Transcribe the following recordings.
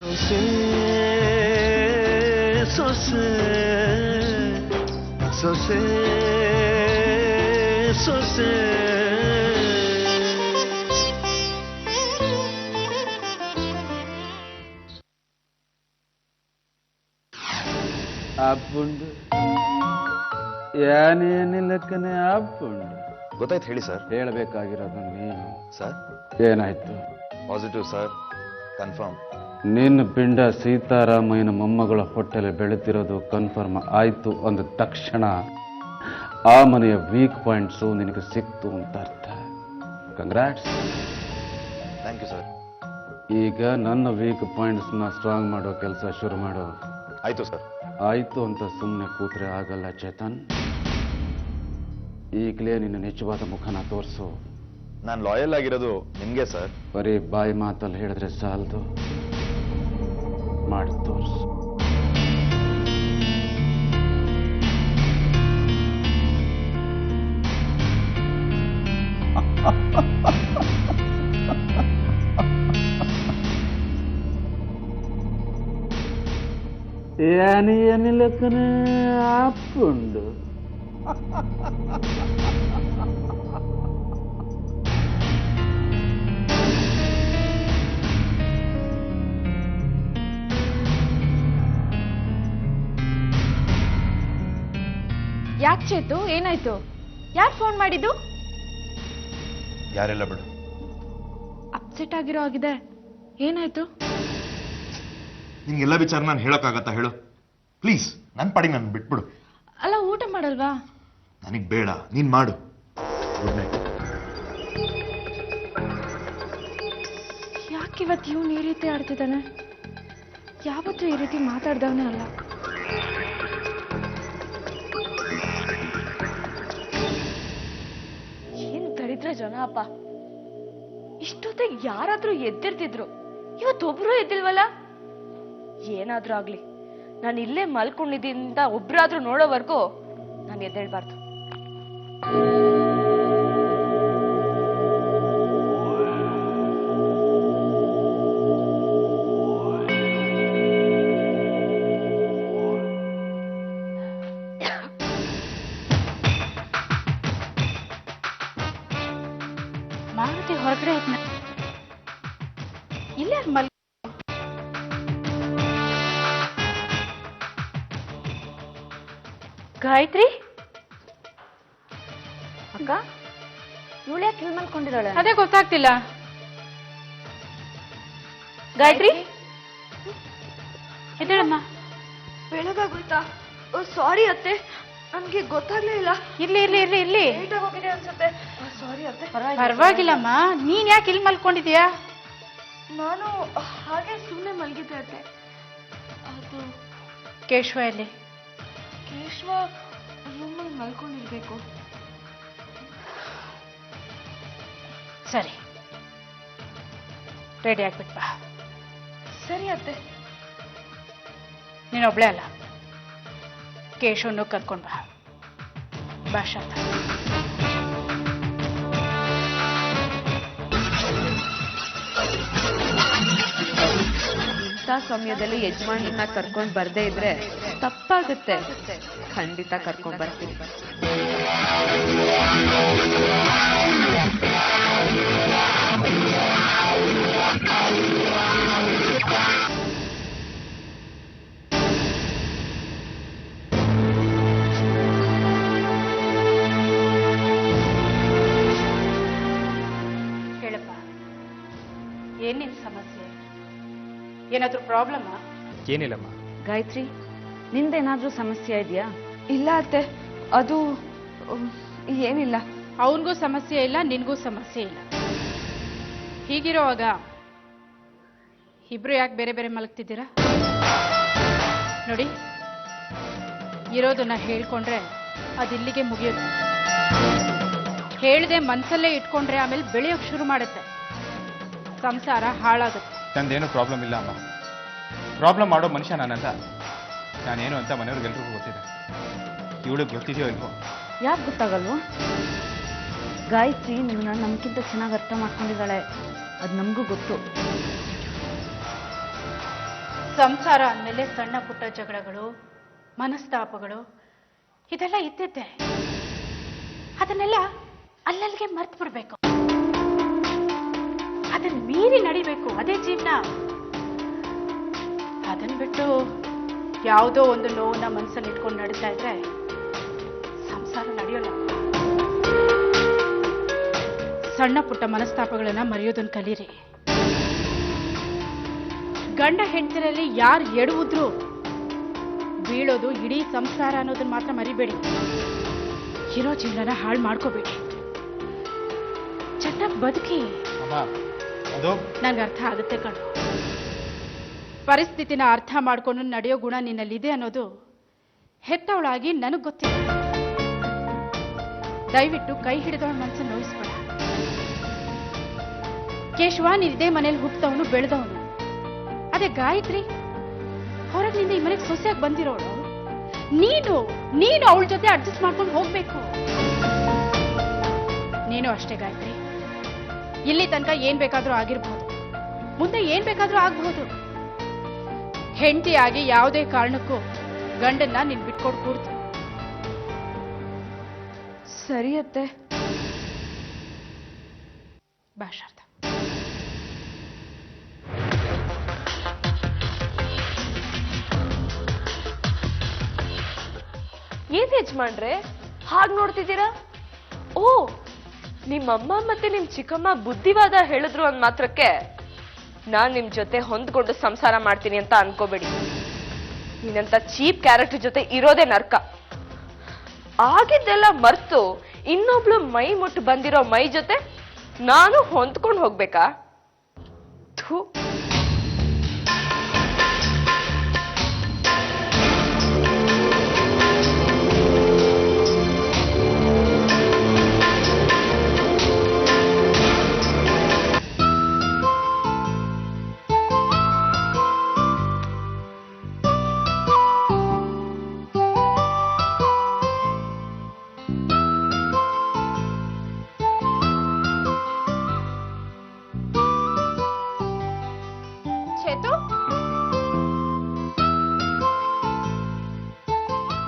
ಸೊಸೆ ಸೊಸೆ ಸೊಸೆ ಸೊಸೆ ಆಪುಂಡು ಏನೇನಿಲ್ಲಕ್ಕನೆ ಆಪುಂಡು ಗೊತ್ತಾಯ್ತು ಹೇಳಿ ಸರ್. ಹೇಳಬೇಕಾಗಿರೋದು ನೀನು. ಸರ್ ಏನಾಯ್ತು? Positive sir, confirm. ನಿನ್ನ ಪಿಂಡ ಸೀತಾರಾಮಯ್ಯನ ಮೊಮ್ಮಗಳ ಹೊಟ್ಟೆಲೆ ಬೆಳೆತಿರೋದು ಕನ್ಫರ್ಮ್ ಆಯ್ತು ಅಂದ ತಕ್ಷಣ ಆ ಮನೆಯ ವೀಕ್ ಪಾಯಿಂಟ್ಸು ನಿನಗೆ ಸಿಕ್ತು ಅಂತ ಅರ್ಥ. ಕಂಗ್ರಾಟ್ಸ್. Thank you sir. ಈಗ ನನ್ನ ವೀಕ್ ಪಾಯಿಂಟ್ಸ್ನ ಸ್ಟ್ರಾಂಗ್ ಮಾಡೋ ಕೆಲಸ ಶುರು ಮಾಡೋ. ಆಯ್ತು ಸರ್. ಆಯ್ತು ಅಂತ ಸುಮ್ಮನೆ ಕೂತ್ರೆ ಆಗಲ್ಲ ಚೇತನ್. ಈಗಲೇ ನಿನ್ನ ನಿಜವಾದ ಮುಖನ ತೋರಿಸು. ನಾನು ಲಾಯಲ್ ಆಗಿರೋದು ನಿಮಗೆ ಸರ್. ಬರೀ ಬಾಯಿ ಮಾತಲ್ಲಿ ಹೇಳಿದ್ರೆ ಸಾಲದು, ಮಾಡಿ ತೋರಿಸು. ಏನಿಲ್ಲಕ್ಕನೆ ಆಪುಂಡು. ಯಾಕೆ ಚೇತು, ಏನಾಯ್ತು? ಯಾರು ಫೋನ್ ಮಾಡಿದ್ದು? ಯಾರೆಲ್ಲ ಬಿಡು. ಅಪ್ಸೆಟ್ ಆಗಿರೋ ಆಗಿದೆ. ಏನಾಯ್ತು? ನಿಂಗೆಲ್ಲ ವಿಚಾರ ನಾನು ಹೇಳೋಕ್ಕಾಗತ್ತಾ ಹೇಳು? ಪ್ಲೀಸ್ ನನ್ನ ಪಾಡಿಗೆ ನಾನು ಬಿಟ್ಬಿಡು. ಅಲ್ಲ, ಊಟ ಮಾಡಲ್ವಾ? ನನಗೆ ಬೇಡ, ನೀನ್ ಮಾಡು. Good night. ಯಾಕಿವತ್ತು ಇವನು ಈ ರೀತಿ ಆಡ್ತಿದ್ದಾನೆ? ಯಾವತ್ತೂ ಈ ರೀತಿ ಮಾತಾಡ್ದವನೇ ಅಲ್ಲ. ಏನ್ ದರಿದ್ರ ಜನ ಅಪ್ಪ. ಇಷ್ಟೊತ್ತಿಗೆ ಯಾರಾದ್ರೂ ಎದ್ದಿರ್ತಿದ್ರು, ಇವತ್ತೊಬ್ರು ಎದ್ದಿಲ್ವಲ್ಲ. ಏನಾದ್ರೂ ಆಗ್ಲಿ, ನಾನು ಇಲ್ಲೇ ಮಲ್ಕೊಂಡಿದ್ದಿಂದ ಒಬ್ರಾದ್ರೂ ನೋಡೋವರೆಗೂ ನಾನು ಎದ್ದೇಳ್ಬಾರ್ದು. ಮಾರುತಿ ಹೊರಗಡೆ ಆಯ್ತು. ಇಲ್ಲೇ ಮಲ್ ಗಾಯತ್ರಿ ಅಕ್ಕ, ಇವಳು ಯಾಕೆ ಇಲ್ಲಿ ಮಲ್ಕೊಂಡಿದ್ದಾಳೆ? ಅದೇ ಗೊತ್ತಾಗ್ತಿಲ್ಲ. ಗಾಯತ್ರಿ ಎದ್ದೇಳಮ್ಮ. ಬೆಳಗಾಗೋಯ್ತಾ? ಸಾರಿ ಅತ್ತೆ, ನನ್ಗೆ ಗೊತ್ತಾಗ್ಲೇ ಇಲ್ಲ. ಇರ್ಲಿ ಇರ್ಲಿ ಇರ್ಲಿ ಇರ್ಲಿ, ಹೋಗಿದೆ ಅನ್ಸುತ್ತೆ. ಸಾರಿ ಅತ್ತೆ. ಪರವಾಗಿಲ್ಲಮ್ಮ, ನೀನ್ ಯಾಕೆ ಇಲ್ಲಿ ಮಲ್ಕೊಂಡಿದ್ಯಾ? ನಾನು ಹಾಗೆ ಸುಮ್ಮನೆ ಮಲಗಿದ್ದೆ ಅತ್ತೆ. ಅದು ಕೇಶವ ಎಲ್ಲಿ? ಕೇಶವ ರೂಮಲ್ಲಿ ಮಲ್ಕೊಂಡಿರ್ಬೇಕು. ಸರಿ, ರೆಡಿ ಆಗ್ಬಿಟ್ ಬಾ. ಸರಿ ಅತ್ತೆ. ನೀನೊಬ್ಳೆ ಅಲ್ಲ, ಕೇಶವನು ಕರ್ಕೊಂಡು ಬಾ. ಭಾಷಾ ಇಂಥ ಸಮಯದಲ್ಲಿ ಯಜಮಾನನ್ನ ಕರ್ಕೊಂಡು ಬರ್ದೇ ಇದ್ರೆ ತಪ್ಪಾಗುತ್ತೆ. ಖಂಡಿತ ಕರ್ಕೊಂಡು ಬರ್ತೀನಿ. ಹೇಳಪ್ಪ, ಏನಿಲ್ಲ ಸಮಸ್ಯೆ? ಏನಾದ್ರೂ ಪ್ರಾಬ್ಲಮ್? ಏನಿಲ್ಲಮ್ಮ. ಗಾಯತ್ರಿ, ನಿಂದೇನಾದ್ರೂ ಸಮಸ್ಯೆ ಇದೆಯಾ? ಇಲ್ಲ ಅತ್ತೆ, ಅದು ಏನಿಲ್ಲ. ಅವನಿಗೂ ಸಮಸ್ಯೆ ಇಲ್ಲ, ನಿನ್ಗೂ ಸಮಸ್ಯೆ ಇಲ್ಲ. ಹೀಗಿರೋವಾಗ ಇಬ್ರು ಯಾಕೆ ಬೇರೆ ಬೇರೆ ಮಲಗ್ತಿದ್ದೀರಾ? ನೋಡಿ, ಇರೋದನ್ನ ಹೇಳ್ಕೊಂಡ್ರೆ ಅದಿಲ್ಲಿಗೆ ಮುಗಿಯೋದು. ಹೇಳ್ದೆ ಮನ್ಸಲ್ಲೇ ಇಟ್ಕೊಂಡ್ರೆ ಆಮೇಲೆ ಬೆಳೆಯೋಕೆ ಶುರು ಮಾಡುತ್ತೆ, ಸಂಸಾರ ಹಾಳಾಗುತ್ತೆ. ನಂದೇನು ಪ್ರಾಬ್ಲಮ್ ಇಲ್ಲ ಅಮ್ಮ. ಪ್ರಾಬ್ಲಮ್ ಮಾಡೋ ಮನುಷ್ಯ ನಾನಲ್ಲ. ನಾನೇನು ಅಂತ ಮನೆಯವ್ರಿಗೆಲ್ರಿಗೂ ಗೊತ್ತಿದೆ. ಇವಳಿಗೆ ಗೊತ್ತಿದೆಯೋ ಇಲ್ವೋ? ಯಾಕೆ ಗೊತ್ತಾಗಲ್ವೋ? ಗಾಯತ್ರಿ ನಿಮ್ಮನ್ನ ನಮ್ಗಿಂತ ಚೆನ್ನಾಗಿ ಅರ್ಥ ಮಾಡ್ಕೊಂಡಿದ್ದಾಳೆ, ಅದು ನಮಗೂ ಗೊತ್ತು. ಸಂಸಾರ ಅಂದಮೇಲೆ ಸಣ್ಣ ಪುಟ್ಟ ಜಗಳಗಳು, ಮನಸ್ತಾಪಗಳು ಇದೆಲ್ಲ ಇದ್ದಿದ್ದೆ. ಅದನ್ನೆಲ್ಲ ಅಲ್ಲಲ್ಲಿಗೆ ಮರ್ತು ಬಿಡ್ಬೇಕು. ಅದನ್ನ ಮೀರಿ ನಡಿಬೇಕು, ಅದೇ ಜೀವನ. ಅದನ್ನ ಬಿಟ್ಟು ಯಾವುದೋ ಒಂದು ನೋವನ್ನ ಮನಸ್ಸಲ್ಲಿ ಇಟ್ಕೊಂಡು ನಡೀತಾ ಇದ್ರೆ ಸಂಸಾರ ನಡೆಯೋಲ್ಲ. ಸಣ್ಣ ಪುಟ್ಟ ಮನಸ್ತಾಪಗಳನ್ನ ಮರೆಯೋದನ್ನ ಕಲೀರಿ. ಗಂಡ ಹೆಂಡತಿರಲ್ಲಿ ಯಾರು ಎಡುವುದ್ರು ಬೀಳೋದು ಇಡೀ ಸಂಸಾರ ಅನ್ನೋದನ್ನ ಮಾತ್ರ ಮರಿಬೇಡಿ. ಇರೋ ಜೀವನ ಹಾಳು ಮಾಡ್ಕೋಬೇಡಿ. ಚೆನ್ನಾಗಿ ಬದುಕಿ. ನಂಗೆ ಅರ್ಥ ಆಗುತ್ತೆ ಕಣು. ಪರಿಸ್ಥಿತಿನ ಅರ್ಥ ಮಾಡ್ಕೊಂಡು ನಡೆಯೋ ಗುಣ ನಿನ್ನಲ್ಲಿದೆ ಅನ್ನೋದು ಹೆತ್ತವಳಾಗಿ ನನಗೆ ಗೊತ್ತಿದೆ. ದಯವಿಟ್ಟು ಕೈ ಹಿಡಿದವಳ ಮನಸ್ಸನ್ನು ನೋಯಿಸ್ಬೇಡ. ಕೇಶವ, ನೀನಿದೇ ಮನೇಲಿ ಹುಟ್ಟದವನು, ಬೆಳೆದವನು. ಅದೇ ಗಾಯತ್ರಿ ಹೊರಗಿನಿಂದ ಈ ಮನೆಗೆ ಸೊಸೆಯಾಗಿ ಬಂದಿರೋಳು. ನೀನು ಅವಳ ಜೊತೆ ಅಡ್ಜಸ್ಟ್ ಮಾಡ್ಕೊಂಡು ಹೋಗ್ಬೇಕು. ನೀನು ಅಷ್ಟೇ ಗಾಯತ್ರಿ. ಇಲ್ಲಿ ತನಕ ಏನ್ ಬೇಕಾದ್ರೂ ಆಗಿರ್ಬೋದು, ಮುಂದೆ ಏನ್ ಬೇಕಾದ್ರೂ ಆಗ್ಬಹುದು. ಹೆಂಡತಿಯಾಗಿ ಯಾವುದೇ ಕಾರಣಕ್ಕೂ ಗಂಡನ್ನ ನೀನ್ ಬಿಟ್ಕೊಡ್ ಕೂಡ್ತು. ಸರಿಯತ್ತೆ. ಬಾ ಶಾರದಾ. ಏನ್ ಯಜಮಾನ್ರೆ ಹಾಗ್ ನೋಡ್ತಿದ್ದೀರಾ? ಓ, ನಿಮ್ಮಮ್ಮ ಮತ್ತೆ ನಿಮ್ ಚಿಕ್ಕಮ್ಮ ಬುದ್ಧಿವಾದ ಹೇಳಿದ್ರು ಅಂದ್ ಮಾತ್ರಕ್ಕೆ ನಾನ್ ನಿಮ್ ಜೊತೆ ಹೊಂದ್ಕೊಂಡು ಸಂಸಾರ ಮಾಡ್ತೀನಿ ಅಂತ ಅನ್ಕೋಬೇಡಿ. ನೀನಂತ ಚೀಪ್ ಕ್ಯಾರೆಕ್ಟರ್ ಜೊತೆ ಇರೋದೇ ನರ್ಕ. ಆಗಿದ್ದೆಲ್ಲ ಮರ್ತು ಇನ್ನೊಬ್ಳು ಮೈ ಮುಟ್ಟು ಬಂದಿರೋ ಮೈ ಜೊತೆ ನಾನು ಹೊಂದ್ಕೊಂಡು ಹೋಗ್ಬೇಕಾ? ಥೂ.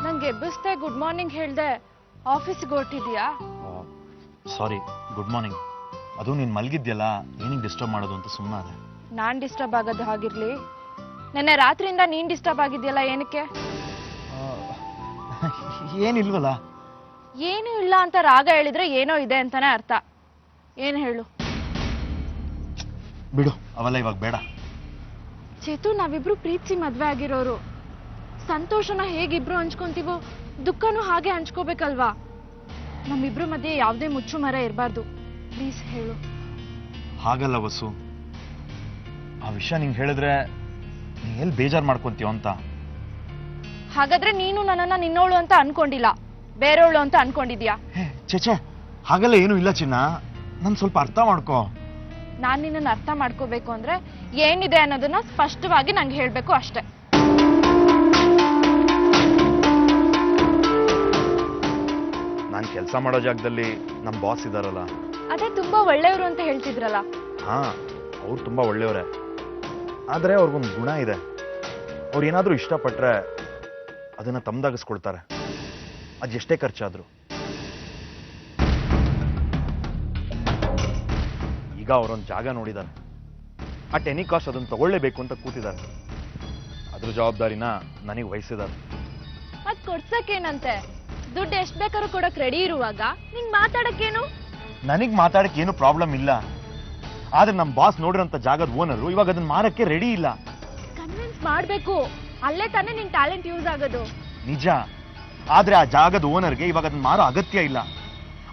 ನಂಗೆ ಎಬ್ಬಿಸ್ದೆ, ಗುಡ್ ಮಾರ್ನಿಂಗ್ ಹೇಳ್ದೆ, ಆಫೀಸ್ಗೆ ಹೊರಟಿದ್ಯಾ? ಸಾರಿ, ಗುಡ್ ಮಾರ್ನಿಂಗ್. ಅದು ನೀನ್ ಮಲಗಿದ್ಯಲ್ಲ, ಏನಿಗೆ ಡಿಸ್ಟರ್ಬ್ ಮಾಡೋದು ಅಂತ ಸುಮ್ಮನೆ ಅದೇ. ನಾನ್ ಡಿಸ್ಟರ್ಬ್ ಆಗೋದು ಹಾಗಿರ್ಲಿ, ನೆನ್ನೆ ರಾತ್ರಿಯಿಂದ ನೀನ್ ಡಿಸ್ಟರ್ಬ್ ಆಗಿದ್ಯಲ್ಲ, ಏನಕ್ಕೆ? ಏನಿಲ್ವಲ್ಲ. ಏನು ಇಲ್ಲ ಅಂತ ರಾಗ ಹೇಳಿದ್ರೆ ಏನೋ ಇದೆ ಅಂತಾನೆ ಅರ್ಥ. ಏನ್ ಹೇಳು? ಬಿಡು, ಅವೆಲ್ಲ ಇವಾಗ ಬೇಡ. ಚೇತು, ನಾವಿಬ್ರು ಪ್ರೀತಿಸಿ ಮದ್ವೆ ಆಗಿರೋರು. ಸಂತೋಷನ ಹೇಗಿಬ್ರು ಹಂಚ್ಕೊಂತೀವೋ ದುಃಖನೂ ಹಾಗೆ ಹಂಚ್ಕೋಬೇಕಲ್ವಾ? ನಮ್ಮಿಬ್ರು ಮಧ್ಯೆ ಯಾವುದೇ ಮುಚ್ಚು ಮರ ಇರಬಾರ್ದು. ಪ್ಲೀಸ್ ಹೇಳು. ಹಾಗಲ್ಲ ವಸು, ಆ ವಿಷಯ ನಿಂಗೆ ಹೇಳಿದ್ರೆ ನೀ ಎಲ್ಲಿ ಬೇಜಾರು ಮಾಡ್ಕೊಂತೀವ ಅಂತ. ಹಾಗಾದ್ರೆ ನೀನು ನನ್ನನ್ನ ನಿನ್ನೋಳು ಅಂತ ಅನ್ಕೊಂಡಿಲ್ಲ, ಬೇರೆಯವಳು ಅಂತ ಅನ್ಕೊಂಡಿದ್ಯಾ? ಚೇಚೆ, ಹಾಗೆಲ್ಲ ಏನೂ ಇಲ್ಲ ಚಿನ್ನ. ನನ್ ಸ್ವಲ್ಪ ಅರ್ಥ ಮಾಡ್ಕೋ. ನಾನ್ ನಿನ್ನನ್ನು ಅರ್ಥ ಮಾಡ್ಕೋಬೇಕು ಅಂದ್ರೆ ಏನಿದೆ ಅನ್ನೋದನ್ನ ಸ್ಪಷ್ಟವಾಗಿ ನಂಗೆ ಹೇಳ್ಬೇಕು ಅಷ್ಟೇ. ನಾನು ಕೆಲಸ ಮಾಡೋ ಜಾಗದಲ್ಲಿ ನಮ್ಮ ಬಾಸ್ ಇದಾರಲ್ಲ, ಅದೇ ತುಂಬಾ ಒಳ್ಳೆಯವರು ಅಂತ ಹೇಳ್ತಿದ್ರಲ್ಲ. ಹಾ, ಅವ್ರು ತುಂಬಾ ಒಳ್ಳೆಯವರೇ. ಆದ್ರೆ ಅವ್ರಿಗೊಂದು ಗುಣ ಇದೆ. ಅವ್ರು ಏನಾದ್ರೂ ಇಷ್ಟಪಟ್ರೆ ಅದನ್ನ ತಮ್ದಾಗಿಸ್ಕೊಳ್ತಾರೆ, ಅದೆಷ್ಟೇ ಖರ್ಚಾದ್ರು. ಈಗ ಅವರೊಂದು ಜಾಗ ನೋಡಿದ್ದಾರೆ, ಅಟ್ ಎನಿ ಕಾಸ್ಟ್ ಅದನ್ನು ತಗೊಳ್ಳೇಬೇಕು ಅಂತ ಕೂತಿದ್ದಾರೆ. ಅದ್ರ ಜವಾಬ್ದಾರಿನ ನನಗೆ ವಹಿಸಿದ್ದಾರೆ. ಮತ್ ಕೊಡ್ಸಕ್ಕೇನಂತೆ? ದುಡ್ಡು ಎಷ್ಟ್ ಬೇಕಾದ್ರೂ ಕೊಡಕ್ ರೆಡಿ ಇರುವಾಗ ನಿಂಗ್ ಮಾತಾಡಕ್ಕೇನು? ನನಗ್ ಮಾತಾಡಕ್ಕೆ ಏನು ಪ್ರಾಬ್ಲಮ್ ಇಲ್ಲ. ಆದ್ರೆ ನಮ್ಮ ಬಾಸ್ ನೋಡಿರೋಂಥ ಜಾಗದ ಓನರು ಇವಾಗ ಅದನ್ನ ಮಾರಕ್ಕೆ ರೆಡಿ ಇಲ್ಲ. ಕನ್ವಿನ್ಸ್ ಮಾಡ್ಬೇಕು, ಅಲ್ಲೇ ತಾನೇ ನಿನ್ ಟ್ಯಾಲೆಂಟ್ ಯೂಸ್ ಆಗೋದು. ನಿಜ, ಆದ್ರೆ ಆ ಜಾಗದ ಓನರ್ಗೆ ಇವಾಗ ಅದನ್ನ ಮಾರೋ ಅಗತ್ಯ ಇಲ್ಲ.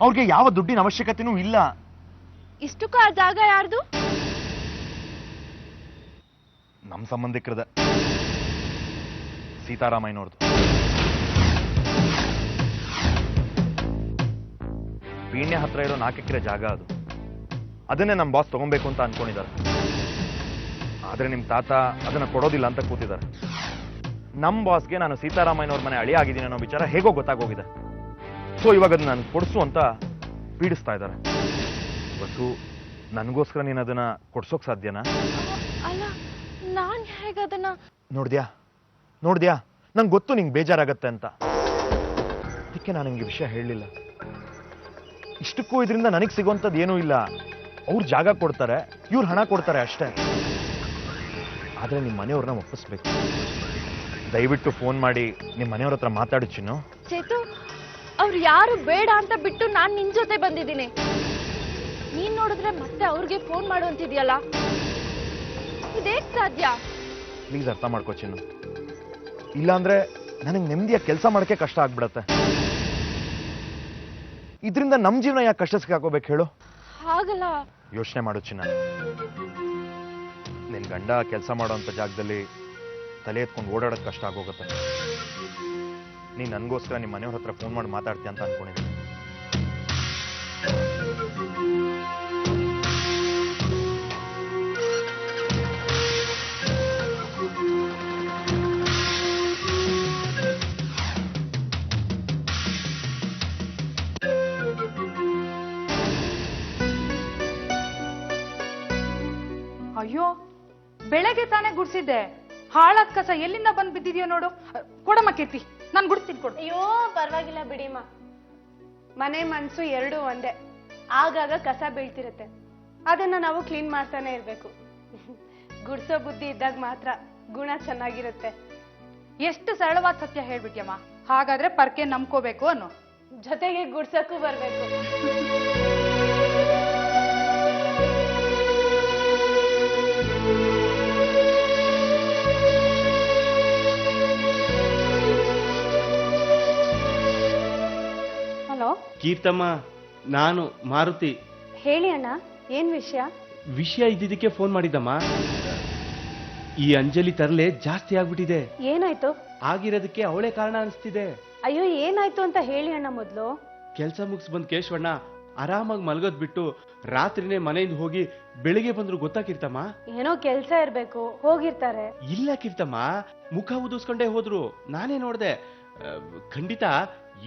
ಅವ್ರಿಗೆ ಯಾವ ದುಡ್ಡಿನ ಅವಶ್ಯಕತೆನೂ ಇಲ್ಲ. ಇಷ್ಟಕ್ಕೂ ಆ ಜಾಗ ಯಾರ್ದು? ನಮ್ಮ ಸಂಬಂಧಿಕರದ ಸೀತಾರಾಮಯ್ಯನವ್ರದ್ದು. ಪೀಣ್ಯ ಹತ್ರ ಇರೋ 4 ಎಕರೆ ಜಾಗ ಅದು. ಅದನ್ನೇ ನಮ್ಮ ಬಾಸ್ ತಗೊಬೇಕು ಅಂತ ಅನ್ಕೊಂಡಿದ್ದಾರೆ. ಆದ್ರೆ ನಿಮ್ ತಾತ ಅದನ್ನ ಕೊಡೋದಿಲ್ಲ ಅಂತ ಕೂತಿದ್ದಾರೆ. ನಮ್ಮ ಬಾಸ್ಗೆ ನಾನು ಸೀತಾರಾಮಯ್ಯನವ್ರ ಮನೆ ಅಳಿ ಆಗಿದ್ದೀನಿ ಅನ್ನೋ ವಿಚಾರ ಹೇಗೋ ಗೊತ್ತಾಗೋಗಿದೆ. ಸೊ ಇವಾಗ ಅದನ್ನ ನಾನು ಕೊಡ್ಸು ಅಂತ ಪೀಡಿಸ್ತಾ ಇದ್ದಾರೆ. ಬಸ್ಸು, ನನಗೋಸ್ಕರ ನೀನು ಅದನ್ನ ಕೊಡ್ಸೋಕ್ ಸಾಧ್ಯನಾ? ಅಲ್ಲ, ನಾನ್ ಹೇಗೆ ಹೇಗೆ ಅದನ್ನ ನೋಡ್ದ್ಯಾ ನಂಗೆ ಗೊತ್ತು ನಿಂಗೆ ಬೇಜಾರಾಗತ್ತೆ ಅಂತ, ಅದಕ್ಕೆ ನಾನು ನಿಂಗೆ ವಿಷಯ ಹೇಳಲಿಲ್ಲ. ಇಷ್ಟಕ್ಕೂ ಇದರಿಂದ ನನಗೆ ಸಿಗೋಂಥದ್ದು ಏನೂ ಇಲ್ಲ. ಅವ್ರು ಜಾಗ ಕೊಡ್ತಾರೆ, ಇವ್ರು ಹಣ ಕೊಡ್ತಾರೆ ಅಷ್ಟೇ. ಆದರೆ ನಿಮ್ಮ ಮನೆಯವ್ರನ್ನ ಒಪ್ಪಿಸ್ಬೇಕು. ದಯವಿಟ್ಟು ಫೋನ್ ಮಾಡಿ ನಿಮ್ಮ ಮನೆಯವ್ರ ಹತ್ರ ಮಾತಾಡು ಚಿನ್ನು. ಚೇತು, ಅವ್ರು ಯಾರು ಬೇಡ ಅಂತ ಬಿಟ್ಟು ನಾನ್ ನಿನ್ ಜೊತೆ ಬಂದಿದ್ದೀನಿ. ನೀನ್ ನೋಡಿದ್ರೆ ಮತ್ತೆ ಅವ್ರಿಗೆ ಫೋನ್ ಮಾಡುವಂತಿದ್ಯಲ್ಲ, ಇದೇಕ್ ಸಾಧ್ಯ? ಪ್ಲೀಸ್ ಅರ್ಥ ಮಾಡ್ಕೋ ಚಿನ್ನು, ಇಲ್ಲಾಂದ್ರೆ ನನಗೆ ನೆಮ್ಮದಿಯಾಗಿ ಕೆಲಸ ಮಾಡೋಕ್ಕೆ ಕಷ್ಟ ಆಗ್ಬಿಡತ್ತೆ. ಇದರಿಂದ ನಮ್ಮ ಜೀವನ ಯಾಕೆ ಕಷ್ಟ ಸಿಕ್ಕಾಕೋಬೇಕು ಹೇಳು? ಹಾಗಲ್ಲ. ಯೋಚನೆ ಮಾಡು ಚಿನ್ನ, ನಿನ್ ಗಂಡ ಕೆಲಸ ಮಾಡೋಂಥ ಜಾಗದಲ್ಲಿ ತಲೆ ಎತ್ಕೊಂಡು ಓಡಾಡೋದು ಕಷ್ಟ ಆಗೋಗುತ್ತೆ. ನೀನು ನನಗೋಸ್ಕರ ನಿಮ್ಮ ಮನೆಯವ್ರ ಹತ್ರ ಫೋನ್ ಮಾಡಿ ಮಾತಾಡ್ತೀಯ ಅಂತ ಅನ್ಕೊಂಡಿದ್ದೀನಿ. ಅಯ್ಯೋ, ಬೆಳಗ್ಗೆ ತಾನೇ ಗುಡ್ಸಿದ್ದೆ. ಹಾಳಾದ ಕಸ ಎಲ್ಲಿಂದ ಬಂದ್ ಬಿದ್ದಿದ್ಯೋ ನೋಡು. ಕೊಡಮ್ಮ ಕೀರ್ತಿ, ನಾನು ಗುಡ್ಸ್ತೀನಿ, ಕೊಡು. ಅಯ್ಯೋ ಪರವಾಗಿಲ್ಲ ಬಿಡಿಮ್ಮ, ಮನೆ ಮನ್ಸು ಎರಡೂ ಒಂದೇ. ಆಗಾಗ ಕಸ ಬೀಳ್ತಿರತ್ತೆ, ಅದನ್ನ ನಾವು ಕ್ಲೀನ್ ಮಾಡ್ತಾನೆ ಇರ್ಬೇಕು. ಗುಡ್ಸೋ ಬುದ್ಧಿ ಇದ್ದಾಗ ಮಾತ್ರ ಗುಣ ಚೆನ್ನಾಗಿರುತ್ತೆ. ಎಷ್ಟು ಸರಳವಾದ ಸತ್ಯ ಹೇಳ್ಬಿಟ್ಯಮ್ಮ. ಹಾಗಾದ್ರೆ ಪರ್ಕೆ ನಂಬ್ಕೋಬೇಕು ಅನ್ನೋ, ಜೊತೆಗೆ ಗುಡ್ಸಕ್ಕೂ ಬರ್ಬೇಕು. ಹಲೋ ಕೀರ್ತಮ್ಮ, ನಾನು ಮಾರುತಿ. ಹೇಳಿ ಅಣ್ಣ, ಏನ್ ವಿಷಯ ಇದ್ದಿದ್ದಕ್ಕೆ ಫೋನ್ ಮಾಡಿದ್ದಮ್ಮ. ಈ ಅಂಜಲಿ ತರಲೆ ಜಾಸ್ತಿ ಆಗ್ಬಿಟ್ಟಿದೆ. ಏನಾಯ್ತು? ಆಗಿರೋದಕ್ಕೆ ಅವಳೇ ಕಾರಣ ಅನಿಸ್ತಿದೆ. ಅಯ್ಯೋ ಏನಾಯ್ತು ಅಂತ ಹೇಳಿ ಅಣ್ಣ ಮೊದ್ಲು. ಕೆಲಸ ಮುಗಿಸ್ ಬಂದ್ ಕೇಶವಣ್ಣ ಆರಾಮಾಗಿ ಮಲ್ಗೋದ್ ಬಿಟ್ಟು ರಾತ್ರಿನೇ ಮನೆಯಿಂದ ಹೋಗಿ ಬೆಳಿಗ್ಗೆ ಬಂದ್ರು ಗೊತ್ತಾ ಕೀರ್ತಮ್ಮ? ಏನೋ ಕೆಲ್ಸ ಇರ್ಬೇಕು, ಹೋಗಿರ್ತಾರೆ. ಇಲ್ಲ ಕೀರ್ತಮ್ಮ, ಮುಖ ಉದಿಸ್ಕೊಂಡೇ ಹೋದ್ರು. ನಾನೇ ನೋಡ್ದೆ. ಖಂಡಿತ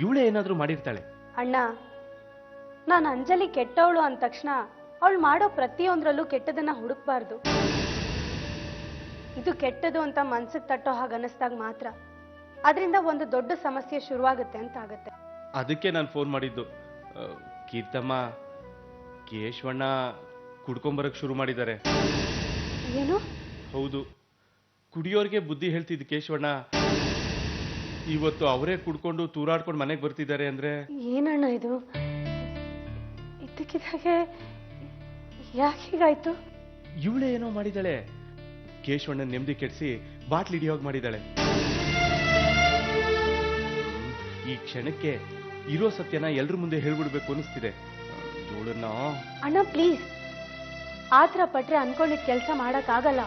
ಇವಳೇ ಏನಾದ್ರೂ ಮಾಡಿರ್ತಾಳೆ. ಅಣ್ಣ, ನಾನು ಅಂಜಲಿ ಕೆಟ್ಟವಳು ಅಂದ ತಕ್ಷಣ ಅವಳು ಮಾಡೋ ಪ್ರತಿಯೊಂದ್ರಲ್ಲೂ ಕೆಟ್ಟದನ್ನ ಹುಡುಕ್ಬಾರ್ದು. ಇದು ಕೆಟ್ಟದು ಅಂತ ಮನ್ಸಿಗೆ ತಟ್ಟೋ ಹಾಗೆ ಅನಿಸ್ದಾಗ ಮಾತ್ರ ಅದರಿಂದ ಒಂದು ದೊಡ್ಡ ಸಮಸ್ಯೆ ಶುರುವಾಗುತ್ತೆ ಅಂತ ಆಗತ್ತೆ. ಅದಕ್ಕೆ ನಾನು ಫೋನ್ ಮಾಡಿದ್ದು. ಕೀರ್ತಮ್ಮ, ಕೇಶವಣ್ಣ ಕುಡ್ಕೊಂಬರಕ್ ಶುರು ಮಾಡಿದ್ದಾರೆ. ಏನು? ಹೌದು, ಕುಡಿಯೋರ್ಗೆ ಬುದ್ಧಿ ಹೇಳ್ತಿದ್ ಕೇಶವಣ್ಣ ಇವತ್ತು ಅವರೇ ಕುಡ್ಕೊಂಡು ತೂರಾಡ್ಕೊಂಡು ಮನೆಗೆ ಬರ್ತಿದ್ದಾರೆ ಅಂದ್ರೆ. ಏನಣ್ಣ ಇದು? ಇದ್ದಕ್ಕಿದ್ದಾಗೆ ಯಾಕೆ ಹೀಗಾಯ್ತು? ಇವಳೇ ಏನೋ ಮಾಡಿದಾಳೆ. ಕೇಶವಣ್ಣ ನೆಮ್ಮದಿ ಕೆಡಿಸಿ ಬಾಟ್ಲಿ ಹಿಡಿಯೋಗ್ ಮಾಡಿದಾಳೆ. ಈ ಕ್ಷಣಕ್ಕೆ ಇರೋ ಸತ್ಯನ ಎಲ್ರ ಮುಂದೆ ಹೇಳ್ಬಿಡ್ಬೇಕು ಅನಿಸ್ತಿದೆ. ಇವಳನ್ನ. ಅಣ್ಣ ಪ್ಲೀಸ್, ಆತರ ಪಟ್ರೆ ಅನ್ಕೊಂಡಿದ್ ಕೆಲಸ ಮಾಡಕ್ ಆಗಲ್ಲ.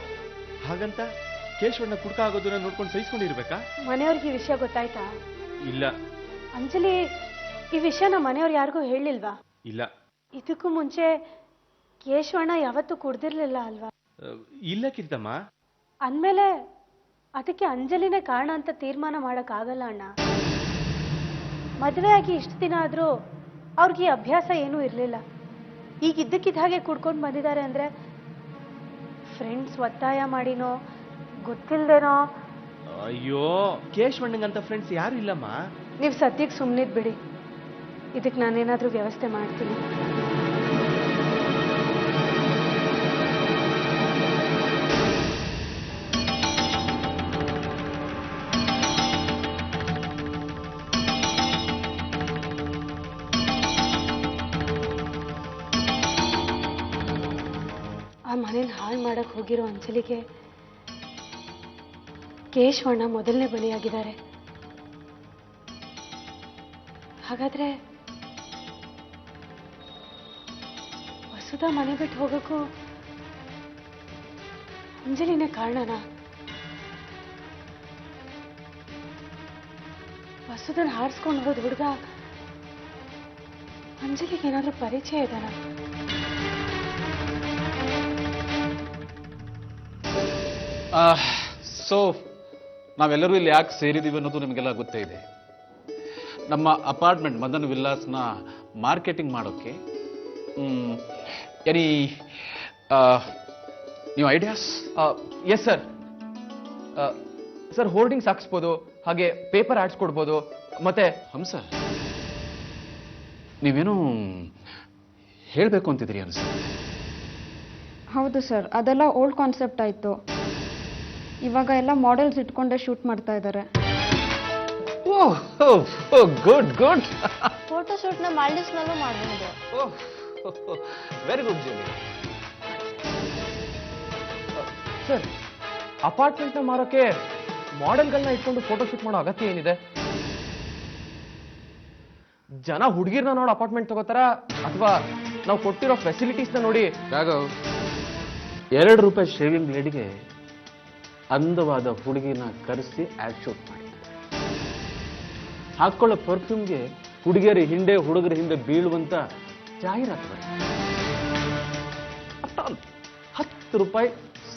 ಹಾಗಂತ ಕೇಶವಣ್ಣ ಕುಡ್ಕ ಆಗೋದನ್ನ ನೋಡ್ಕೊಂಡು ಸಹಿಸ್ಕೊಂಡಿರ್ಬೇಕಾ? ಮನೆಯವ್ರಿಗೆ ಈ ವಿಷಯ ಗೊತ್ತಾಯ್ತಾ? ಇಲ್ಲ. ಅಂಜಲಿ ಈ ವಿಷಯನ ಮನೆಯವ್ರು ಯಾರಿಗೂ ಹೇಳಿಲ್ವಾ? ಇಲ್ಲ. ಇದಕ್ಕೂ ಮುಂಚೆ ಕೇಶವಣ್ಣ ಯಾವತ್ತೂ ಕುಡ್ದಿರ್ಲಿಲ್ಲ ಅಲ್ವಾ? ಇಲ್ಲ ಕೀರ್ತಮ್ಮ. ಅಂದ್ಮೇಲೆ ಅದಕ್ಕೆ ಅಂಜಲಿನೇ ಕಾರಣ ಅಂತ ತೀರ್ಮಾನ ಮಾಡಕ್ ಆಗಲ್ಲ ಅಣ್ಣ. ಮದುವೆ ಆಗಿ ಇಷ್ಟು ದಿನ ಆದ್ರೂ ಅವ್ರಿಗೆ ಈ ಅಭ್ಯಾಸ ಏನೂ ಇರ್ಲಿಲ್ಲ. ಈಗ ಇದ್ದಕ್ಕಿದ್ದ ಹಾಗೆ ಕುಡ್ಕೊಂಡು ಬಂದಿದ್ದಾರೆ ಅಂದ್ರೆ ಫ್ರೆಂಡ್ಸ್ ಒತ್ತಾಯ ಮಾಡಿನೋ ಗೊತ್ತಿಲ್ದೇನೋ. ಅಯ್ಯೋ, ಕೇಶವಣ್ಣಂಗಂತ ಫ್ರೆಂಡ್ಸ್ ಯಾರು ಇಲ್ಲಮ್ಮ. ನೀವು ಸದ್ಯಕ್ಕೆ ಸುಮ್ಮನಿದ್ ಬಿಡಿ, ಇದಕ್ಕೆ ನಾನೇನಾದ್ರೂ ವ್ಯವಸ್ಥೆ ಮಾಡ್ತೀನಿ. ಆ ಮನೇನ ಹಾಳು ಮಾಡಕ್ ಹೋಗಿರೋ ಅಂಜಲಿಗೆ ಕೇಶವಣ್ಣ ಮೊದಲನೇ ಬಲಿಯಾಗಿದ್ದಾರೆ. ಹಾಗಾದ್ರೆ ವಸುಧಾ ಮನೆ ಬಿಟ್ಟು ಹೋಗಕ್ಕೂ ಅಂಜಲಿನೇ ಕಾರಣನಾ? ವಸುಧನ್ ಹಾರಿಸ್ಕೊಂಡು ಹೋದ ಹುಡುಗ ಅಂಜಲಿಗೆ ಏನಾದ್ರೂ ಪರಿಚಯ ಇದಾನ? ಸೊ ನಾವೆಲ್ಲರೂ ಇಲ್ಲಿ ಯಾಕೆ ಸೇರಿದ್ದೀವಿ ಅನ್ನೋದು ನಿಮಗೆಲ್ಲ ಗೊತ್ತೇ ಇದೆ. ನಮ್ಮ ಅಪಾರ್ಟ್ಮೆಂಟ್ ಮದನ್ ವಿಲ್ಲಾಸ್ನ ಮಾರ್ಕೆಟಿಂಗ್ ಮಾಡೋಕ್ಕೆ any new ideas? Yes sir, sir hoardings ಹಾಕ್ಸ್ಬೋದು, ಹಾಗೆ ಪೇಪರ್ ಆಡ್ಸ್ ಕೊಡ್ಬೋದು, ಮತ್ತೆ ಹಂಸ, ನೀವೇನೋ ಹೇಳಬೇಕು ಅಂತಿದ್ರಿ ಅನ್ಸುತ್ತೆ. ಹೌದು ಸರ್, ಅದೆಲ್ಲ ಓಲ್ಡ್ ಕಾನ್ಸೆಪ್ಟ್ ಆಯಿತು. ಇವಾಗ ಎಲ್ಲ ಮಾಡೆಲ್ಸ್ ಇಟ್ಕೊಂಡೇ ಶೂಟ್ ಮಾಡ್ತಾ ಇದ್ದಾರೆ. Good good. ಫೋಟೋ ಶೂಟ್ ನ ಮಾಲ್ಡೀವ್ಸ್ನಲ್ಲೂ ಮಾಡಬಹುದು. Very good Julie. Sir, apartment ನ ಮಾರೋಕೆ ಮಾಡೆಲ್ಗಳನ್ನ ಇಟ್ಕೊಂಡು ಫೋಟೋ ಶೂಟ್ ಮಾಡೋ ಅಗತ್ಯ ಏನಿದೆ? ಜನ ಹುಡುಗಿರ್ನ ನೋಡಿ ಅಪಾರ್ಟ್ಮೆಂಟ್ ತಗೋತಾರ ಅಥವಾ ನಾವು ಕೊಟ್ಟಿರೋ ಫೆಸಿಲಿಟೀಸ್ ನ ನೋಡಿ? ರಾಘವ್, ₹2 ಶೇವಿಂಗ್ ಬ್ಲೇಡ್ಗೆ ಅಂದವಾದ ಹುಡುಗಿನ ಕರೆಸಿ ಆಡ್ ಶೂಟ್ ಮಾಡ್ತಾರೆ. ಹಾಕೊಳ್ಳೋ ಪರ್ಫ್ಯೂಮ್ಗೆ ಹುಡುಗಿಯರ ಹಿಂದೆ ಹುಡುಗರ ಹಿಂದೆ ಬೀಳುವಂತ ಜಾಹೀರಾತು ಬರುತ್ತೆ. ₹10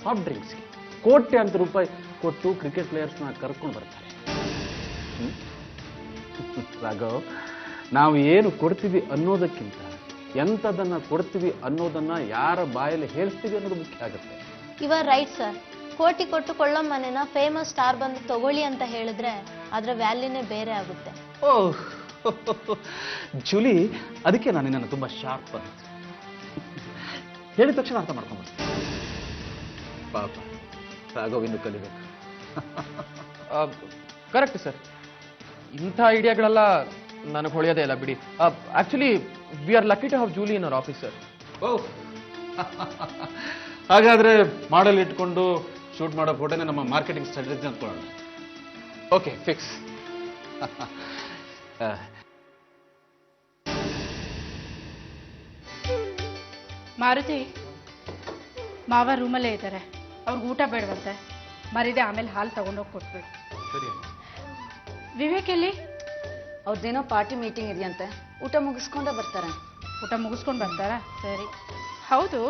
ಸಾಫ್ಟ್ ಡ್ರಿಂಕ್ಸ್ಗೆ ಕೋಟ್ಯಾಂತರ ರೂಪಾಯಿ ಕೊಟ್ಟು ಕ್ರಿಕೆಟ್ ಪ್ಲೇಯರ್ಸ್ನ ಕರ್ಕೊಂಡು ಬರ್ತಾರೆ. ರಾಘವ್, ನಾವು ಏನು ಕೊಡ್ತೀವಿ ಅನ್ನೋದಕ್ಕಿಂತ ಎಂಥದನ್ನ ಕೊಡ್ತೀವಿ ಅನ್ನೋದನ್ನ ಯಾರ ಬಾಯಲ್ಲಿ ಹೇಳ್ತೀವಿ ಅನ್ನೋದು ಮುಖ್ಯ ಆಗುತ್ತೆ. You are right sir. ಕೋಟಿ ಕೊಟ್ಟು ಕೊಳ್ಳೋ ಮನೆನ ಫೇಮಸ್ ಸ್ಟಾರ್ ಬಂದು ತಗೊಳ್ಳಿ ಅಂತ ಹೇಳಿದ್ರೆ ಅದರ ವ್ಯಾಲ್ಯೂನೇ ಬೇರೆ ಆಗುತ್ತೆ. ಓಹ್ ಜೂಲಿ, ಅದಕ್ಕೆ ನಾನು ನಿನ್ನನ್ನು ತುಂಬಾ ಶಾರ್ಪ್ ಅಂತ ಹೇಳಿದ ತಕ್ಷಣ ಅರ್ಥ ಮಾಡ್ಕೊಂಡ್ಬರ್ತೀನಿ. ಪಾಪ ರಾಘವ್ ಇನ್ನು ಕಲಿಬೇಕು. Correct sir. ಇಂಥ ಐಡಿಯಾಗಳೆಲ್ಲ ನನಗೆ ಹೊಳೆಯೋದೇ ಇಲ್ಲ ಬಿಡಿ. Actually we are lucky to have Julie in our office sir. ಓಹ್, ಹಾಗಾದ್ರೆ ಮಾಡೆಲ್ ಇಟ್ಕೊಂಡು ಶೂಟ್ ಮಾಡೋ ಫೋಟೋನೇ ನಮ್ಮ ಮಾರ್ಕೆಟಿಂಗ್ ಸ್ಟ್ರಾಟಜಿ ಅಂದ್ಕೊಳ್ಳೋಣ. Okay, fix. ಮಾರುತಿ, ಮಾವ ರೂಮಲ್ಲೇ ಇದ್ದಾರೆ. ಅವ್ರಿಗೆ ಊಟ ಬೇಡವಂತೆ. ಮರಿದೆ ಆಮೇಲೆ ಹಾಲು ತಗೊಂಡೋಗಿ ಕೊಟ್ಬಿಡು. ಸರಿ. ವಿವೇಕ್ ಎಲ್ಲಿ? ಅವ್ರದ್ದೇನೋ ಪಾರ್ಟಿ ಮೀಟಿಂಗ್ ಇದೆಯಂತೆ, ಊಟ ಮುಗಿಸ್ಕೊಂಡೇ ಬರ್ತಾರೆ. ಊಟ ಮುಗಿಸ್ಕೊಂಡು ಬರ್ತಾರಾ? ಸರಿ. ಹೌದು,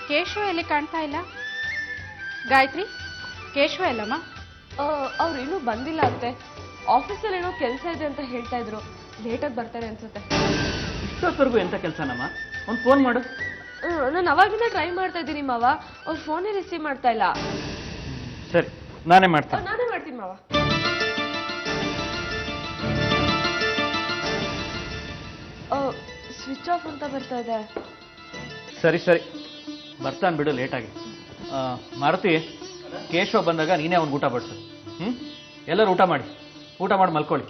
ಕೇಶವ ಎಲ್ಲಿ ಕಾಣ್ತಾ ಇಲ್ಲ? ಗಾಯತ್ರಿ, ಕೇಶವ ಎಲ್ಲಮ್ಮ? ಅವ್ರು ಇನ್ನೂ ಬಂದಿಲ್ಲ ಅತ್ತೆ. ಆಫೀಸಲ್ಲಿ ಏನೋ ಕೆಲಸ ಇದೆ ಅಂತ ಹೇಳ್ತಾ ಇದ್ರು. ಲೇಟಾಗಿ ಬರ್ತಾರೆ ಅನ್ಸುತ್ತೆ. ಇಷ್ಟೊತ್ತವರೆಗೂ ಎಂತ ಕೆಲಸನಮ್ಮ? ಒಂದು ಫೋನ್ ಮಾಡು. ನಾನು ಅವಾಗಿಂದ ಟ್ರೈ ಮಾಡ್ತಾ ಇದ್ದೀನಿ ಮಾವ. ಅವ್ರ ಫೋನೇ ರಿಸೀವ್ ಮಾಡ್ತಾ ಇಲ್ಲ. ಸರಿ, ನಾನೇ ಮಾಡ್ತೀನಿ. ನಾನೇ ಮಾಡ್ತೀನಿ ಮಾವ. ಸ್ವಿಚ್ ಆಫ್ ಅಂತ ಬರ್ತಾ ಇದೆ. ಸರಿ ಸರಿ, ಬರ್ತಾನೆ ಬಿಡು ಲೇಟಾಗಿ. ಮಾರುತಿ, ಕೇಶವ ಬಂದಾಗ ನೀನೇ ಅವ್ನಿಗೆ ಊಟ ಬಡಿಸು. ಎಲ್ಲರೂ ಊಟ ಮಾಡಿ ಮಲ್ಕೊಳ್ಳಿ.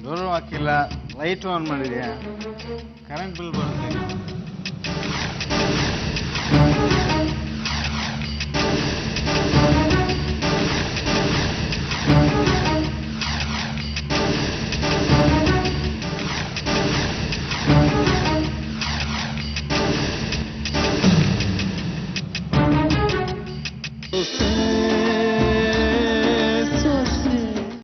ಡೋರು ಹಾಕಿಲ್ಲ, ಲೈಟ್ ಆನ್ ಮಾಡಿದ್ಯಾ, ಕರೆಂಟ್ ಬಿಲ್ ಬರುತ್ತೆ.